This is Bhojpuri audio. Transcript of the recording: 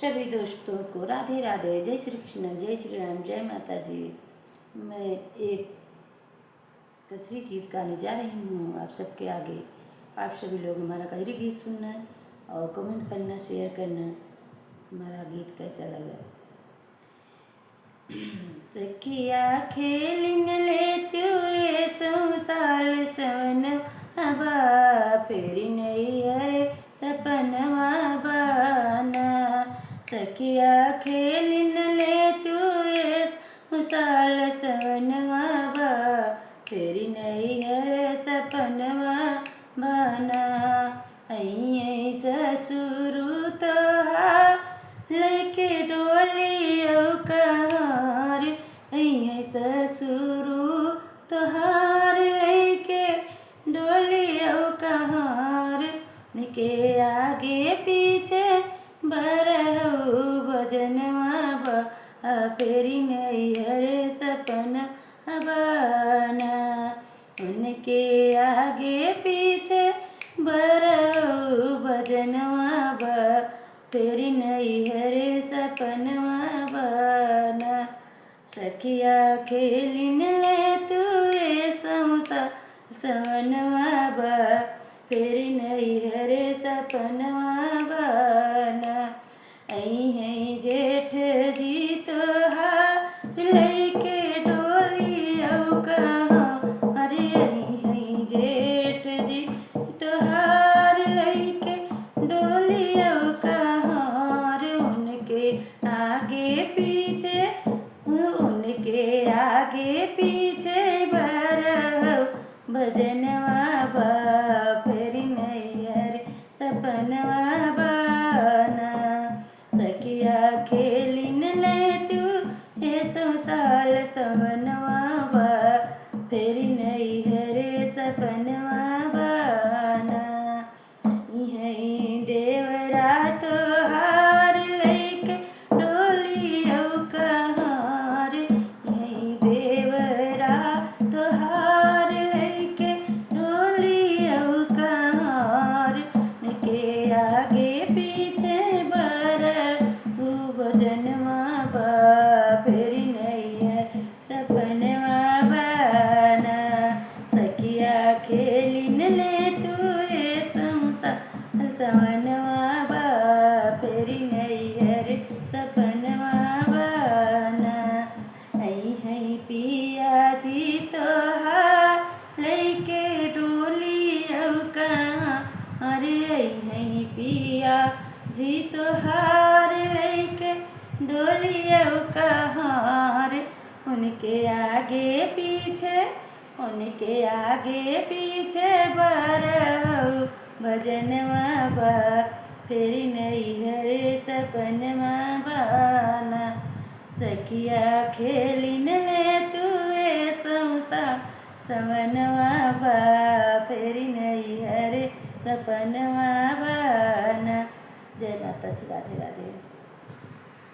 सभी दोस्तों को राधे राधे, जय श्री कृष्ण, जय श्री राम, जय माता जी। मैं एक कजरी गीत गाने जा रही हूँ आप सबके आगे। आप सभी लोग हमारा कजरी गीत सुनना और कमेंट करना, शेयर करना हमारा गीत कैसा लगा। सखिया खेलिन लेते साल सवन हवा, फेरी नहीं हरे सपनवा बाना। सखिया खेलिन लेते साल सवनवा बा, फेरी नहीं हरे सपनवा बाना। आई ससुरु तोहार लेके डोली कहार, आई ससुरु तोहार लेके डोली कहार। निके आगे पीछे बरहु भजनवा बा, फेरी नहीं हरे सपन बाना। उनके आगे पीछे बरहु भजनवा बा, फेरी नहीं हरे सपनवा बाना। सखिया खेलिन ले तुए संसा सवनवा बा, फेरी नहीं हरे सपनवा बाना। आई है जेठ जी तोहार लेके डोली कहाँ, अरे आई है जेठ जी तोहार लेके डोली कहाँ। उनके आगे पीछे, उनके आगे पीछे बरहु भजनवा बा, फेरी नहीं हरे सपनवा बाना। सखिया खेलिन ले तू साल सवनवा बा, फेरी नहीं हरे सपनवा बाना। यही देवरा तोहार लेके डोली कहार, यही देवरा तोहार लेके डोली कहार। के आगे पीछे बरहु भजनवा बा, फेरी नहीं है सपनवा बाना। सखिया खेलिन ले तुए संसा सवनवा बा, फेरी नहीं हरे सपनवा बाना। आई है पिया जी तोहार लेके डोली कहाँ, अरे आई है पिया जी तोहार लेके डोली कहाँ। उनके आगे पीछे, उनके आगे पीछे बरहु भजनवा बा, फेरी नहीं हरे सपनवा बाना। सखिया खेलिन ले तुए संसा सवनवा बा, फेरी नहीं हरे सपनवा बाना। जय माता जी, राधे राधे।